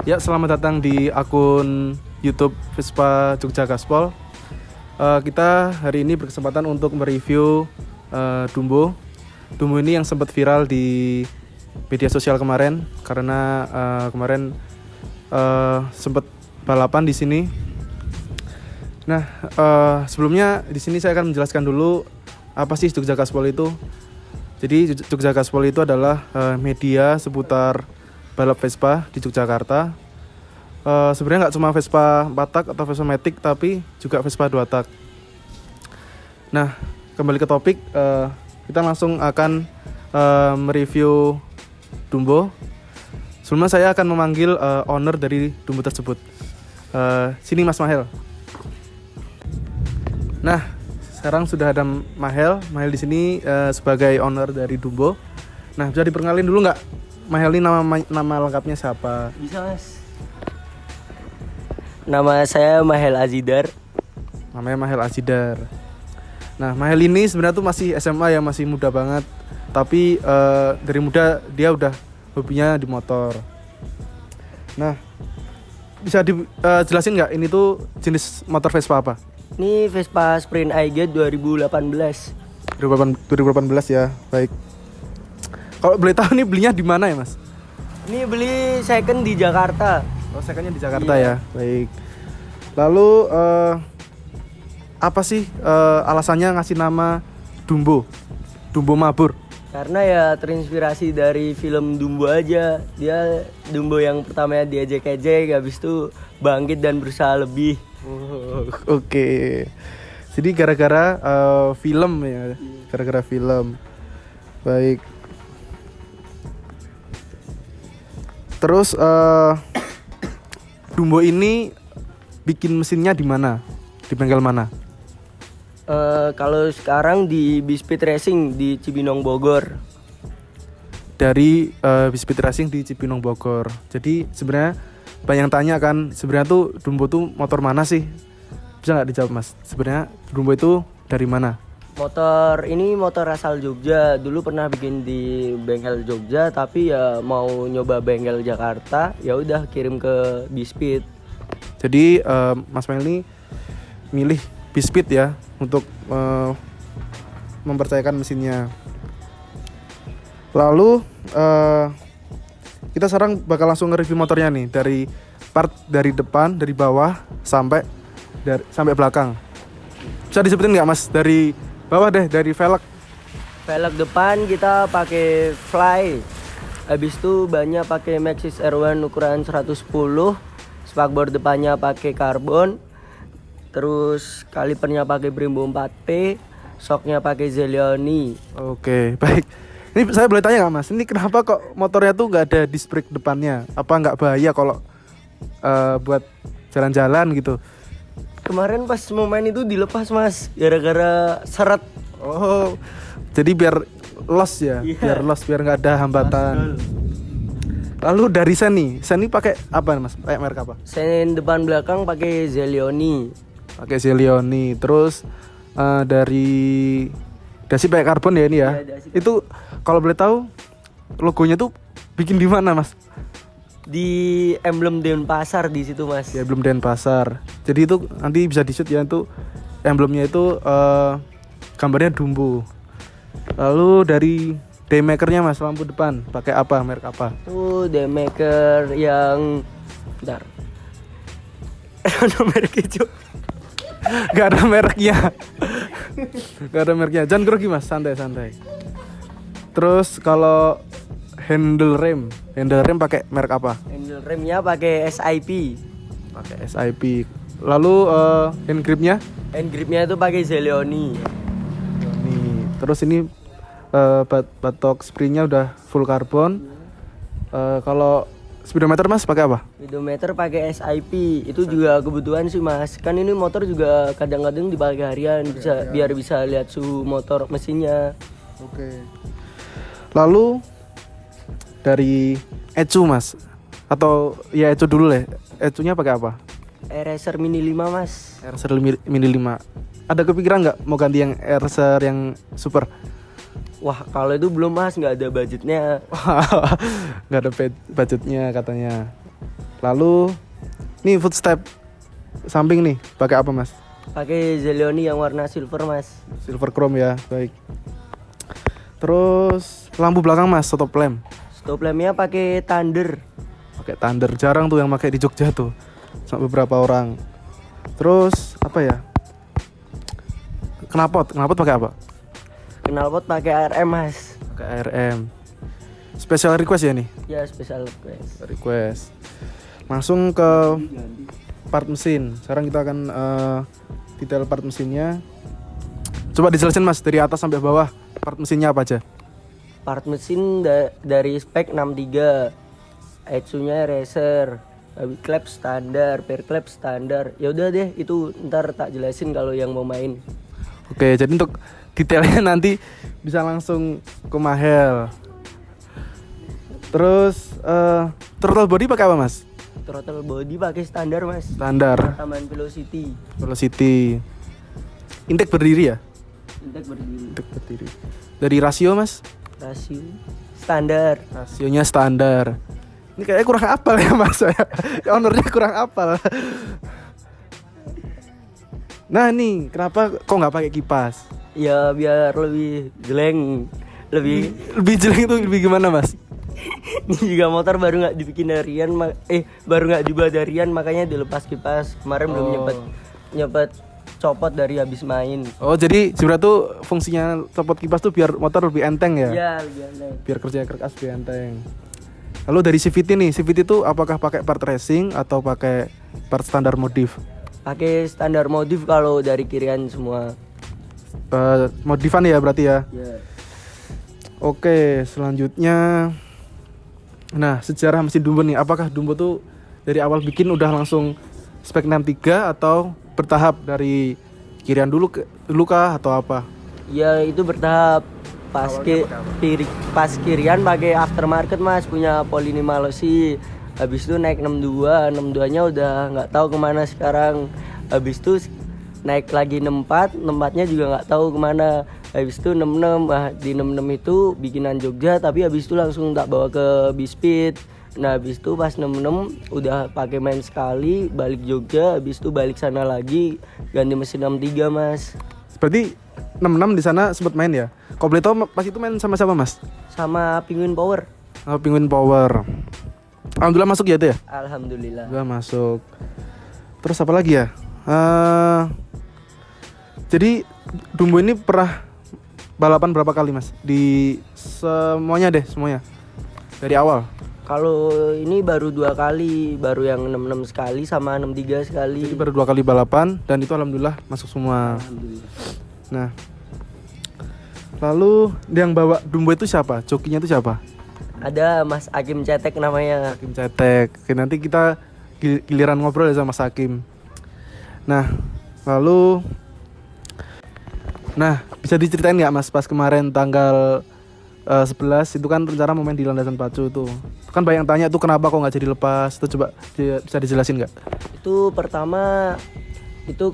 Ya, selamat datang di akun YouTube Vespa Jogja Gaspol. Kita hari ini berkesempatan untuk mereview Dumbo. Dumbo ini yang sempat viral di media sosial kemarin karena kemarin sempat balapan di sini. Nah, sebelumnya di sini saya akan menjelaskan dulu apa sih Jogja Gaspol itu. Jadi Jogja Gaspol itu adalah media seputar balap Vespa di Yogyakarta. Sebenarnya nggak cuma Vespa 4 tak atau Vespa Matic, tapi juga Vespa 2 tak. Nah, kembali ke topik, kita langsung akan mereview Dumbo. Sebelumnya saya akan memanggil owner dari Dumbo tersebut. Sini Mas Mahel. Nah, sekarang sudah ada Mahel. Mahel di sini sebagai owner dari Dumbo. Nah, bisa diperkenalin dulu nggak? Mahel ini nama lengkapnya siapa? Bisa mas. Nama saya Mahel Azidar. Namanya Mahel Azidar. Nah, Mahel ini sebenarnya tuh masih SMA ya, masih muda banget. Tapi dari muda dia udah hobinya di motor. Nah, bisa dijelasin nggak ini tuh jenis motor Vespa apa? Ini Vespa Sprint IG 2018. 2018 ya, baik. Kalau boleh tahu nih belinya di mana ya Mas? Ini beli second di Jakarta. Oh, secondnya di Jakarta ya, baik. Lalu apa sih alasannya ngasih nama Dumbo? Dumbo Mabur? Karena ya terinspirasi dari film Dumbo aja. Dia Dumbo yang pertamanya diejek-ejek, habis itu bangkit dan berusaha lebih. Oke. Jadi gara-gara film ya, gara-gara film. Baik. Terus Dumbo ini bikin mesinnya di mana? Di bengkel mana? Kalau sekarang di Bispeed Racing di Cibinong Bogor. Dari Bispeed Racing di Cibinong Bogor. Jadi sebenarnya banyak yang tanya kan, sebenarnya tuh Dumbo tuh motor mana sih? Bisa nggak dijawab Mas? Sebenarnya Dumbo itu dari mana? Motor ini motor asal Jogja. Dulu pernah bikin di bengkel Jogja, tapi ya mau nyoba bengkel Jakarta, ya udah kirim ke Bispeed. Jadi Mas Mel ini milih Bispeed ya untuk mempercayakan mesinnya. Lalu kita sekarang bakal langsung nge-review motornya nih, dari part dari depan, dari bawah sampai belakang. Bisa disebutin nggak Mas, dari bawah deh, dari velg? Velg depan kita pakai Fly. Habis itu bannya pakai Maxxis R1 ukuran 110. Spakbor depannya pakai karbon. Terus kalipernya pakai Brembo 4P. Shocknya pakai Zelioni. Oke, baik. Ini saya boleh tanya nggak Mas, ini kenapa kok motornya tuh nggak ada disc brake depannya? Apa nggak bahaya kalau buat jalan-jalan gitu? Kemarin pas mau main itu dilepas mas, gara-gara seret. Oh, jadi biar loss ya, biar nggak ada hambatan. Lalu dari Sen pakai apa Mas? Pakai merek apa? Sen depan belakang pakai Zelioni. Pakai Zelioni. Terus dari dasi pakai karbon ya ini ya. Itu kalau boleh tahu logonya tuh bikin di mana Mas? Di emblem Denpasar di situ mas. Ya, emblem Denpasar. Jadi itu nanti bisa di-shoot ya, itu emblemnya itu gambarnya Dumbo. Lalu dari daymakernya Mas, lampu depan pakai apa, merek apa? Tuh daymaker yang bentar. Ada merek itu. Gak ada mereknya. Gak ada mereknya. Jangan grogi Mas, santai. Terus kalau handle rem pakai merek apa? Handle remnya pakai SIP. Pakai SIP. Lalu hand gripnya? Hand gripnya itu pakai Zelioni. Nih, terus ini batok springnya udah full karbon. Kalau speedometer Mas pakai apa? Speedometer pakai SIP. Itu juga kebutuhan sih Mas. Kan ini motor juga kadang-kadang dipakai harian, biar bisa lihat suhu motor mesinnya. Oke. Lalu dari Ecu Mas, atau ya Ecu dulu deh. Ecunya pakai apa? Racer Mini 5 Mas. Racer Mini 5. Ada kepikiran nggak mau ganti yang Racer yang super? Wah kalau itu belum Mas, nggak ada budgetnya. Nggak ada budgetnya katanya. Lalu nih footstep samping nih pakai apa Mas? Pakai Zelioni yang warna silver Mas. Silver chrome ya, baik. Terus lampu belakang Mas, stop lamp. Stop lampnya pakai Thunder. Pakai Thunder, jarang tuh yang pakai di Jogja tuh. Sama beberapa orang. Terus apa ya? Knalpot pakai apa? Knalpot pakai ARM Mas. Pakai ARM. Special request ya nih? Ya special request. Langsung ke part mesin. Sekarang kita akan detail part mesinnya. Coba dijelasin Mas dari atas sampai bawah part mesinnya apa aja? Part mesin dari spek 63. ECU-nya Racer. Klep standar, pair klep standar. Ya udah deh, itu ntar tak jelasin kalau yang mau main. Oke, jadi untuk detailnya nanti bisa langsung ke Mahel. Terus throttle body pakai apa Mas? Throttle body pakai standar Mas. Standar. Taman Velocity. Velocity. Intake berdiri ya? Intake berdiri. Intake berdiri. Dari rasio Mas? Rasio standar. Rasionya standar. Ini kayaknya kurang apal ya Mas. Ownernya kurang apal. Nah nih, kenapa kok nggak pakai kipas? Ya biar lebih jeleng, Lebih jelek itu lebih gimana Mas? Ini juga motor baru nggak dibikin harian, baru nggak dibuat harian, makanya dilepas kipas. Kemarin belum nyempet copot dari habis main. Oh jadi sebenarnya tuh fungsinya copot kipas tuh biar motor lebih enteng ya? Iya lebih enteng. Biar kerja keras lebih enteng. Lalu dari CVT nih, CVT itu apakah pakai part racing atau pakai part standar modif? Pakai standar modif kalau dari kirian semua. Modifan ya berarti ya? Ya. Oke, selanjutnya. Nah, sejarah mesin Dumbo nih, apakah Dumbo tuh dari awal bikin udah langsung spek 63 atau bertahap dari kirian dulu kah atau apa? Ya itu bertahap. Pas kirian pakai aftermarket Mas, punya Poli Malosi. Habis itu naik 62 nya udah nggak tahu kemana sekarang. Habis itu naik lagi 64 nya juga nggak tahu kemana. Habis itu 66, di 66 itu bikinan Jogja, tapi habis itu langsung tak bawa ke Bispit. Nah habis itu pas 66 udah pakai main sekali, balik Jogja, habis itu balik sana lagi ganti mesin 63 Mas. Berarti 66 di sana sempat main ya? Kompleto pas itu main sama siapa Mas? Sama Penguin Power. Oh, Penguin Power. Alhamdulillah masuk ya itu ya? Alhamdulillah. Alhamdulillah masuk. Terus apa lagi ya? Jadi Dumbo ini pernah balapan berapa kali Mas? Di semuanya dari awal. Kalau ini baru 2 kali, baru yang 66 sekali sama 63 sekali. Jadi baru 2 kali balapan dan itu alhamdulillah masuk semua. Alhamdulillah. Nah, lalu yang bawa Dumbo itu siapa? Jokinya itu siapa? Ada Mas Hakim Cetek namanya. Hakim Cetek. Oke, nanti kita giliran ngobrol ya sama Mas Hakim. Nah, lalu bisa diceritain nggak Mas pas kemarin tanggal 11 itu kan rencana mau main di landasan pacu tuh. Kan banyak yang tanya tuh kenapa kok nggak jadi lepas. Itu coba bisa dijelasin nggak? Itu pertama itu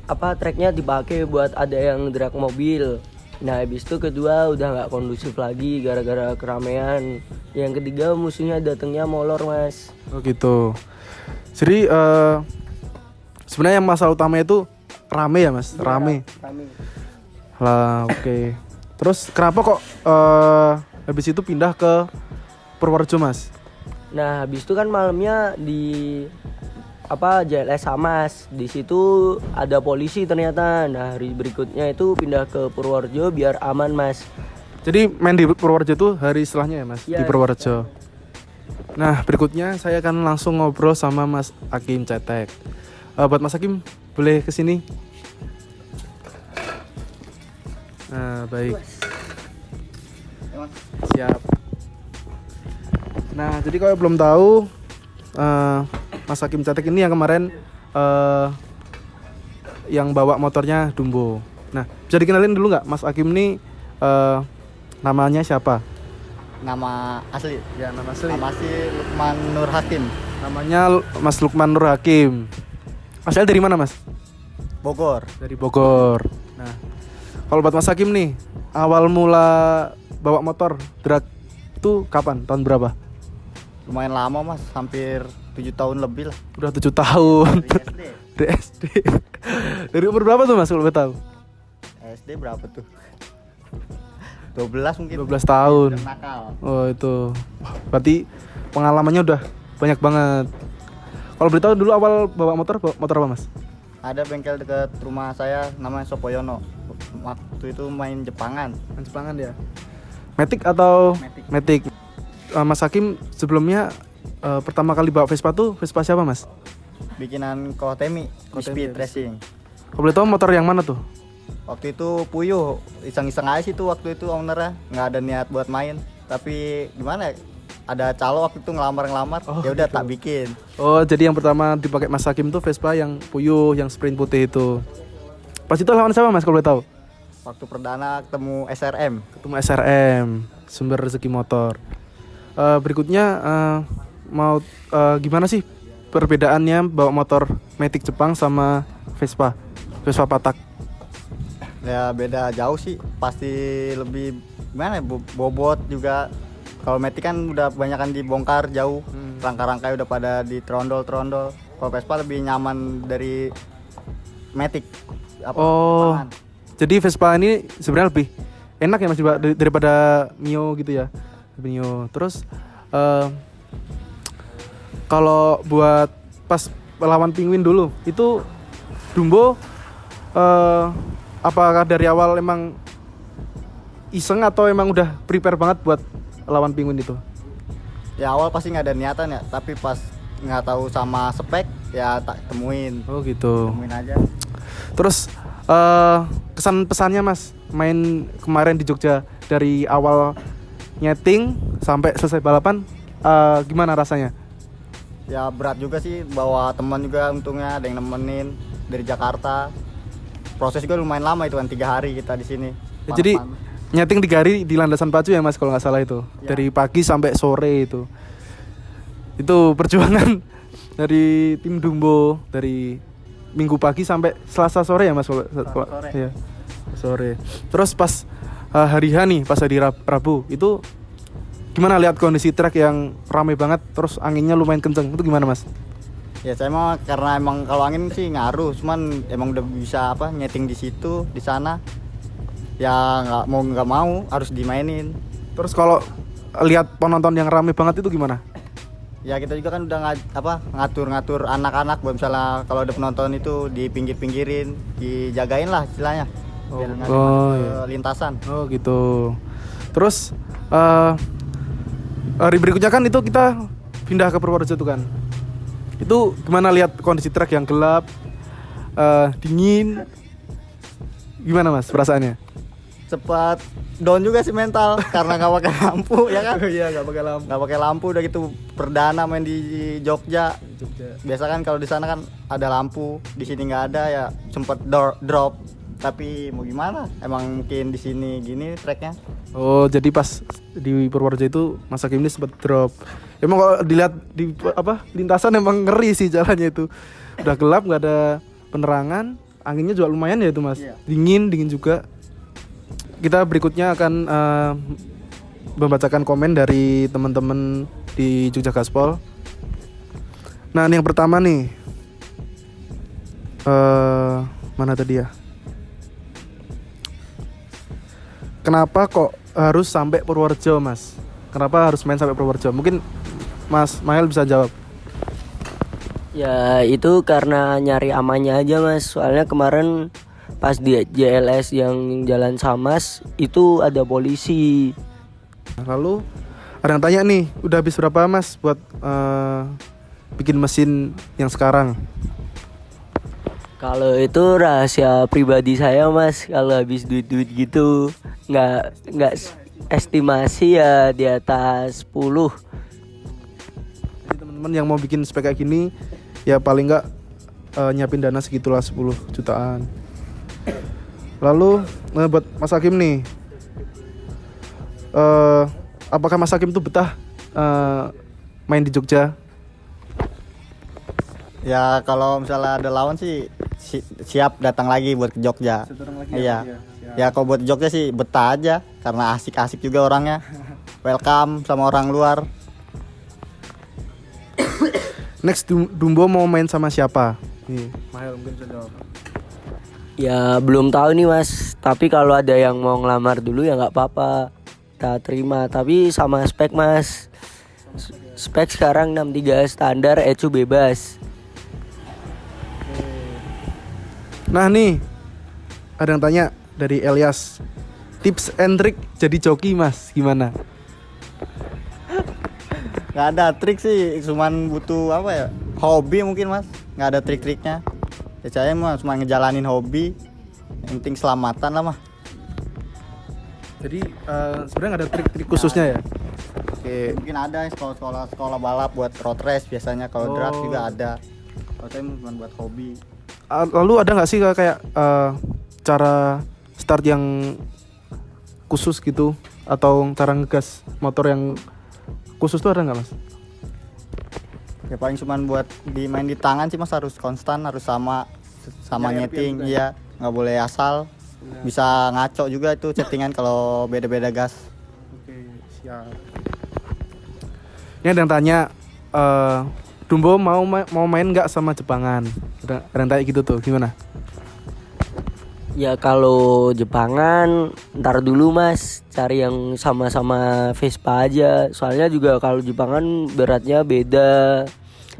tracknya dipakai buat ada yang drag mobil. Nah habis itu kedua udah nggak kondusif lagi gara-gara keramaian. Yang ketiga musuhnya datangnya molor Mas. Oh gitu. Jadi sebenarnya yang masalah utama itu rame ya Mas, rame. Lah oke. Terus kenapa kok habis itu pindah ke Purworejo Mas? Nah habis itu kan malamnya di JLS Samas, di situ ada polisi ternyata. Nah hari berikutnya itu pindah ke Purworejo biar aman Mas. Jadi main di Purworejo tuh hari setelahnya ya Mas, ya, di Purworejo. Nah berikutnya saya akan langsung ngobrol sama Mas Hakim Cetek. Buat Mas Hakim boleh kesini. Nah baik. Siap. Nah jadi kalau belum tahu Mas Hakim Cetek ini yang kemarin yang bawa motornya Dumbo. Nah bisa dikenalin dulu nggak Mas Hakim ini namanya siapa? Nama asli? Ya nama asli. Nama asli Lukman Nur Hakim. Namanya Mas Lukman Nur Hakim. Asal dari mana Mas? Bogor. Dari Bogor. Nah kalau buat Mas Hakim nih awal mula bawa motor drag itu kapan? Tahun berapa? Lumayan lama Mas, hampir 7 tahun lebih lah. Udah 7 tahun. Dari SD. Dari SD. Dari umur berapa tuh Mas kalau boleh tahu? SD berapa tuh? 12 mungkin. 12 tahun. Udah nakal. Oh itu. Wah, berarti pengalamannya udah banyak banget. Kalau beritahu dulu awal bawa motor apa Mas? Ada bengkel dekat rumah saya namanya Sopoyono. Waktu itu main Jepangan. Main Jepangan ya. Matic atau Matic. Matic? Mas Hakim sebelumnya pertama kali bawa Vespa tuh Vespa siapa Mas? Bikinan Kohotemi, Speed Racing. Kalau boleh tahu motor yang mana tuh? Waktu itu puyuh, iseng-iseng aja sih tuh waktu itu ownernya, nggak ada niat buat main. Tapi gimana ya? Ada calo waktu itu ngelamar, Oh, ya udah gitu. tak bikin. Oh jadi yang pertama dipakai Mas Hakim tuh Vespa yang puyuh, yang sprint putih itu. Pas itu lawan siapa Mas kalau boleh tahu? Waktu perdana ketemu SRM. Ketemu SRM, sumber rezeki motor. Berikutnya mau gimana sih perbedaannya bawa motor Matic Jepang sama Vespa Patak? Ya beda jauh sih, pasti lebih gimana ya, bobot juga. Kalau Matic kan udah kebanyakan dibongkar jauh, rangka-rangkanya udah pada ditrondol-trondol. Kalau Vespa lebih nyaman dari Matic. Oh. Jepangan. Jadi Vespa ini sebenarnya lebih enak ya Mas daripada Mio gitu ya. Mio. Terus kalau buat pas lawan Penguin dulu itu Dumbo apakah dari awal emang iseng atau emang udah prepare banget buat lawan Penguin itu? Ya awal pasti nggak ada niatan ya, tapi pas nggak tahu sama spek ya tak temuin. Oh gitu. Temuin aja. Terus kesan pesannya Mas main kemarin di Jogja dari awal nyeting sampai selesai balapan gimana rasanya? Ya berat juga sih, bawa teman juga untungnya ada yang nemenin dari Jakarta. Proses juga lumayan lama itu kan, 3 hari kita di sini. Ya, jadi nyeting 3 hari di landasan pacu ya Mas kalau nggak salah itu. Ya. Dari pagi sampai sore itu. Itu perjuangan dari tim Dumbo dari Minggu pagi sampai Selasa sore ya Mas kalau sore. Iya. Sore. Terus pas hari H nih, pas hari Rabu itu gimana lihat kondisi trek yang ramai banget terus anginnya lumayan kenceng. Itu gimana Mas? Ya saya mah karena emang kalau angin sih ngaruh, cuman emang udah bisa nyeting di situ, di sana. Ya nggak mau harus dimainin. Terus kalau lihat penonton yang ramai banget itu gimana? Ya kita juga kan udah ngatur-ngatur anak-anak buat misalnya kalau ada penonton itu dipinggir-pinggirin, dijagain lah istilahnya. Biar nggak masuk ke lintasan. Oh gitu. Terus hari berikutnya kan itu kita pindah ke Purworejo tuh kan. Itu gimana lihat kondisi trek yang gelap, dingin, gimana Mas perasaannya? Cepat down juga sih mental karena nggak pakai lampu ya kan. Iya nggak pakai lampu. Nggak pakai lampu udah gitu, perdana main di Jogja. Biasa kan kalau di sana kan ada lampu, di sini nggak ada ya, sempet drop. Tapi mau gimana? Emang mungkin di sini gini treknya. Oh jadi pas di Purworejo itu Mas Hakim ini sempat drop. Emang kalau dilihat di lintasan emang ngeri sih jalannya itu. Udah gelap nggak ada penerangan, anginnya juga lumayan ya itu Mas. Iya. Dingin juga. Kita berikutnya akan membacakan komen dari teman-teman di Jogja Gaspol. Nah ini yang pertama nih, mana tadi ya? Kenapa kok harus sampai Purworejo Mas? Kenapa harus main sampai Purworejo? Mungkin Mas Mael bisa jawab. Ya itu karena nyari amannya aja Mas. Soalnya kemarin pas di JLS yang Jalan Samas itu ada polisi. Lalu ada yang tanya nih, udah habis berapa Mas buat bikin mesin yang sekarang? Kalau itu rahasia pribadi saya Mas. Kalau habis duit-duit gitu nggak estimasi ya di atas 10. Jadi teman-teman yang mau bikin spek kayak gini ya paling nggak nyiapin dana segitulah 10 jutaan. Lalu buat Mas Hakim nih, apakah Mas Hakim tuh betah main di Jogja? Ya kalau misalnya ada lawan sih siap datang lagi buat ke Jogja. Iya. Ya kalau buat Jogja sih betah aja karena asik-asik juga orangnya. Welcome sama orang luar. Next Dumbo mau main sama siapa? Nih, Mahel mungkin bisa jawab. Ya belum tahu nih mas, tapi kalau ada yang mau ngelamar dulu ya nggak apa-apa, kita terima. Tapi sama spek mas, spek sekarang 63 standar, ECU bebas. Nah nih, ada yang tanya dari Elias, tips and trick jadi joki mas, gimana? Nggak ada trik sih, cuman butuh apa ya, hobi mungkin mas, nggak ada trik-triknya. Ya saya mah cuma ngejalanin hobi, yang penting selamatan lah mah. Jadi sebenarnya nggak ada trik-trik khususnya ya? Oke. Mungkin ada sekolah balap buat road race biasanya, kalau drag juga ada. Kalau saya cuma buat hobi. Lalu ada nggak sih kayak cara start yang khusus gitu, atau cara ngegas motor yang khusus tuh ada nggak mas? Ya paling cuman buat main di tangan sih mas, harus konstan, harus sama Ya, nyeting, RPM juga. iya nggak boleh asal. Bisa ngaco juga itu settingan kalau beda-beda gas. Oke, siap. Ini ada yang tanya, Dumbo mau main nggak sama Jepangan? Ada yang tanya gitu tuh, gimana? Ya kalau Jepangan ntar dulu mas, cari yang sama-sama Vespa aja. Soalnya juga kalau Jepangan beratnya beda,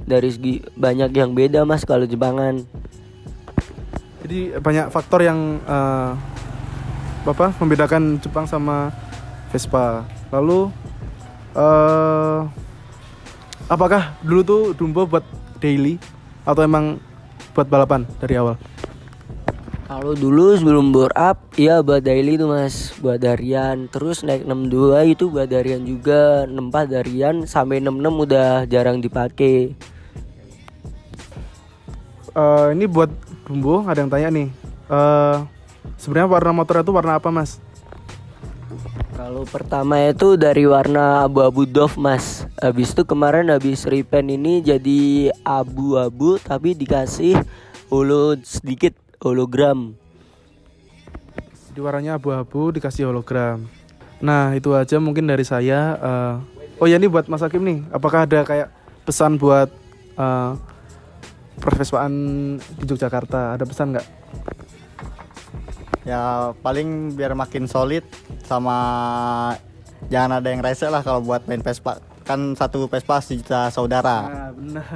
dari segi banyak yang beda mas kalau Jepangan. Jadi banyak faktor yang membedakan Jepang sama Vespa. Lalu apakah dulu tuh Dumbo buat daily atau emang buat balapan dari awal? Kalau dulu sebelum bore up, iya buat daily tuh mas, buat harian. Terus naik 62 itu buat harian juga, 64 harian, sampai 66 udah jarang dipakai. Ini buat Dumbo, ada yang tanya nih, sebenarnya warna motor itu warna apa mas? Kalau pertama itu dari warna abu-abu Dove mas. Habis itu kemarin habis repaint ini jadi abu-abu tapi dikasih sedikit hologram. Di warnanya abu-abu dikasih hologram. Nah itu aja mungkin dari saya. Oh ya ini buat Mas Hakim nih, apakah ada kayak pesan buat pervespaan di Yogyakarta? Ada pesan nggak? Ya paling biar makin solid, sama jangan ada yang rese lah kalau buat main Vespa. Kan satu Vespa sejuta saudara. Nah,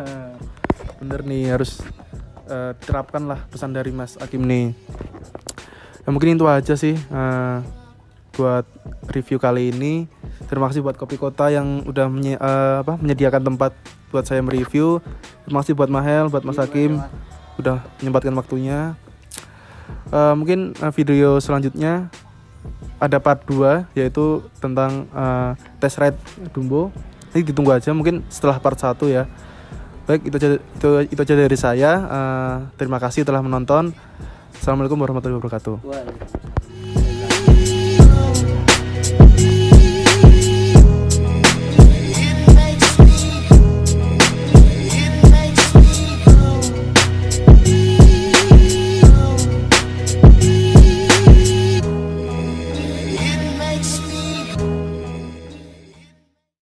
bener nih, harus terapkan lah pesan dari Mas Hakim nih. Ya, mungkin itu aja sih buat review kali ini. Terima kasih buat Kopi Kota yang udah menyediakan tempat buat saya mereview. Terima kasih buat Mahel, buat Mas Hakim udah menyempatkan waktunya. Mungkin video selanjutnya ada part 2 yaitu tentang test ride Dumbo. Ini ditunggu aja mungkin setelah part 1 ya. Baik, itu aja dari saya. Terima kasih telah menonton. Assalamualaikum warahmatullahi wabarakatuh.